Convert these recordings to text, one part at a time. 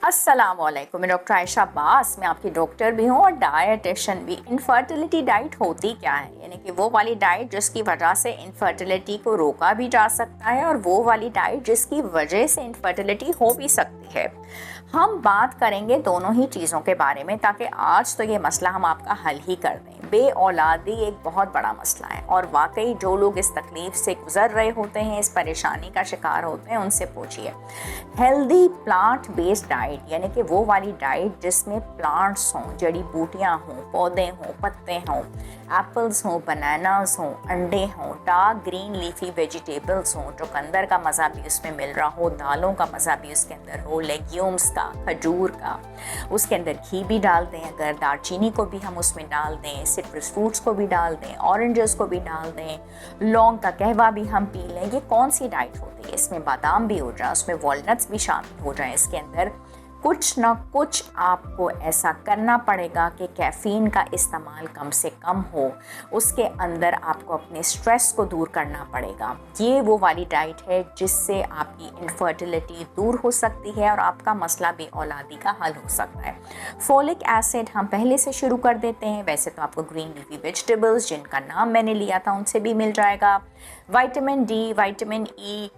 अस्सलामुअलैकुम, मैं डॉक्टर आयशा अब्बास। मैं आपकी डॉक्टर भी हूँ और डायटिशियन भी। इनफर्टिलिटी डाइट होती क्या है? यानी कि वो वाली डाइट जिसकी वजह से इनफर्टिलिटी को रोका भी जा सकता है और वो वाली डाइट जिसकी वजह से इनफर्टिलिटी हो भी सकती है। हम बात करेंगे दोनों ही चीज़ों के बारे में ताकि आज तो ये मसला हम आपका हल ही कर दें। बे औलादी एक बहुत बड़ा मसला है और वाकई जो लोग इस तकलीफ़ से गुज़र रहे होते हैं, इस परेशानी का शिकार होते हैं, उनसे पूछिए। हेल्दी प्लांट बेस्ड डाइट यानी कि वो वाली डाइट जिसमें प्लांट्स हों, जड़ी बूटियाँ हों, पौधे हों, पत्ते हों, एप्पल्स हों, बनानास हों, अंडे हों, डार्क ग्रीन लीफी वेजिटेबल्स हों, चुकंदर का मज़ा भी उसमें मिल रहा हो, दालों का मज़ा भी उसके अंदर हो, लेग्यूम्स का, खजूर का, उसके अंदर घी भी डाल दें, अगर दालचीनी को भी हम उसमें डाल दें, सिट्रस फ्रूट्स को भी डाल दें, ऑरेंजेस को भी डाल दें, लौंग का कहवा भी हम पी लें। ये कौन सी डाइट होती है? इसमें बादाम भी हो जाए, उसमें वॉलनट्स भी शामिल हो जाए, इसके अंदर कुछ ना कुछ आपको ऐसा करना पड़ेगा कि कैफ़ीन का इस्तेमाल कम से कम हो। उसके अंदर आपको अपने स्ट्रेस को दूर करना पड़ेगा। ये वो वाली डाइट है जिससे आपकी इनफर्टिलिटी दूर हो सकती है और आपका मसला बेऔलादी का हल हो सकता है। फोलिक एसिड हम पहले से शुरू कर देते हैं। वैसे तो आपको ग्रीन लीफी वेजिटेबल्स जिनका नाम मैंने लिया था उनसे भी मिल जाएगा। Vitamin D, vitamin E,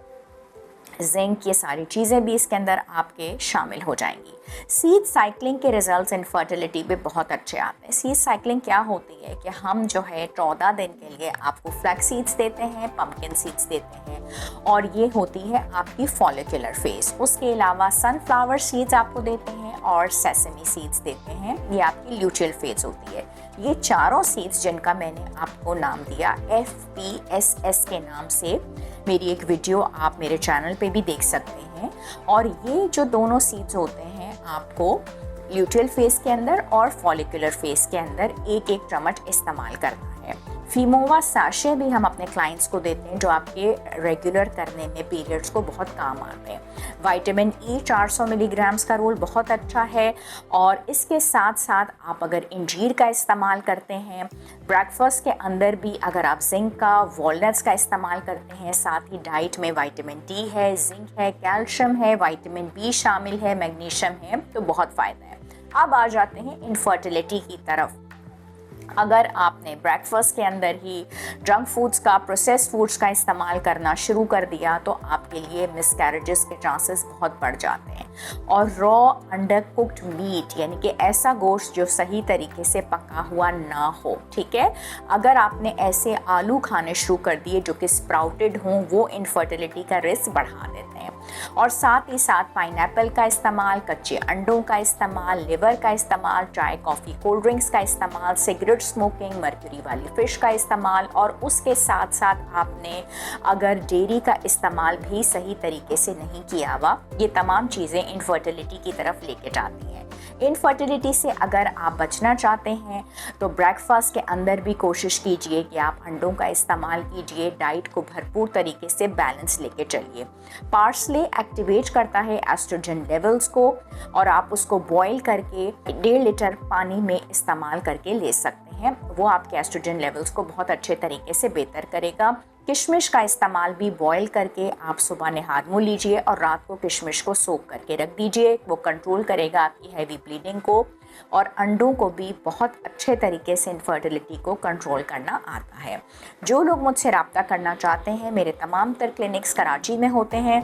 zinc, ये सारी चीज़ें भी इसके अंदर आपके शामिल हो जाएंगी। सीड साइकिलिंग के रिजल्ट्स इनफर्टिलिटी पे बहुत अच्छे आते हैं। सीड साइकिलिंग क्या होती है कि हम जो है 14 दिन के लिए आपको फ्लैक्स सीड्स देते हैं, पंपकिन सीड्स देते हैं और ये होती है आपकी फॉलिकुलर फेज। उसके अलावा सनफ्लावर सीड्स आपको देते हैं और सेसमी सीड्स देते हैं, ये आपकी ल्यूटियल फेज होती है। ये चारों सीड्स जिनका मैंने आपको नाम दिया FPSS के नाम से, मेरी एक वीडियो आप मेरे चैनल पे भी देख सकते हैं। और ये जो दोनों सीड्स होते हैं आपको ल्यूटियल फेस के अंदर और फॉलिकुलर फेस के अंदर एक एक चम्मच इस्तेमाल करना है। फीमोवा सैशे भी हम अपने क्लाइंट्स को देते हैं जो आपके रेगुलर करने में पीरियड्स को बहुत काम आते हैं। विटामिन ई 400 मिलीग्राम्स का रोल बहुत अच्छा है और इसके साथ साथ आप अगर इंजीर का इस्तेमाल करते हैं, ब्रेकफास्ट के अंदर भी अगर आप जिंक का, वॉलनट्स का इस्तेमाल करते हैं, साथ ही डाइट में विटामिन डी है, जिंक है, कैल्शियम है, विटामिन बी शामिल है, मैग्नीशियम है, तो बहुत फ़ायदा है। अब आ जाते हैं इनफर्टिलिटी की तरफ। अगर आपने ब्रेकफास्ट के अंदर ही जंक फूड्स का, प्रोसेस्ड फूड्स का इस्तेमाल करना शुरू कर दिया तो आपके लिए मिसकैरेजेस के चांसेस बहुत बढ़ जाते हैं। और रॉ अंडर कुक्ड मीट यानी कि ऐसा गोश्त जो सही तरीके से पका हुआ ना हो, ठीक है। अगर आपने ऐसे आलू खाने शुरू कर दिए जो कि स्प्राउटेड हों, वो इनफर्टिलिटी का रिस्क बढ़ा देते हैं। और साथ ही साथ पाइनएप्पल का इस्तेमाल, कच्चे अंडों का इस्तेमाल, लिवर का इस्तेमाल, चाय, कॉफ़ी, कोल्ड ड्रिंक्स का इस्तेमाल, सिगरेट स्मोकिंग, मर्क्यूरी वाली फ़िश का इस्तेमाल और उसके साथ साथ आपने अगर डेयरी का इस्तेमाल भी सही तरीके से नहीं किया हुआ, ये तमाम चीज़ें इनफर्टिलिटी की तरफ लेके जाती हैं। इनफर्टिलिटी से अगर आप बचना चाहते हैं तो ब्रेकफास्ट के अंदर भी कोशिश कीजिए कि आप अंडों का इस्तेमाल कीजिए, डाइट को भरपूर तरीके से बैलेंस लेके चलिए। पार्सले एक्टिवेट करता है एस्ट्रोजन लेवल्स को और आप उसको बॉईल करके 1.5 लीटर पानी में इस्तेमाल करके ले सकते हैं। वो आपके एस्ट्रोजन लेवल्स को बहुत अच्छे तरीके से बेहतर करेगा। किशमिश का इस्तेमाल भी बॉईल करके आप सुबह निहार मुँह लीजिए और रात को किशमिश को सोक करके रख दीजिए। वो कंट्रोल करेगा आपकी हैवी ब्लीडिंग को और अंडों को भी बहुत अच्छे तरीके से इनफर्टिलिटी को कंट्रोल करना आता है। जो लोग मुझसे रब्ता करना चाहते हैं, मेरे तमाम तर क्लिनिक्स कराची में होते हैं।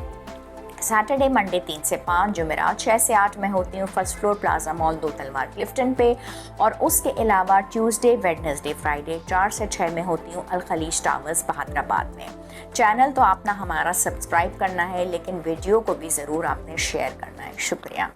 सैटरडे मंडे 3 से 5, जुमेरात 6 से 8 में होती हूँ फर्स्ट फ्लोर प्लाजा मॉल 2 तलवार क्लिफ्टन पे। और उसके अलावा ट्यूसडे, वेडनेसडे, फ्राइडे 4 से 6 में होती हूँ अल खलीज टावर्स बहादराबाद में। चैनल तो आपने हमारा सब्सक्राइब करना है लेकिन वीडियो को भी ज़रूर आपने शेयर करना है। शुक्रिया।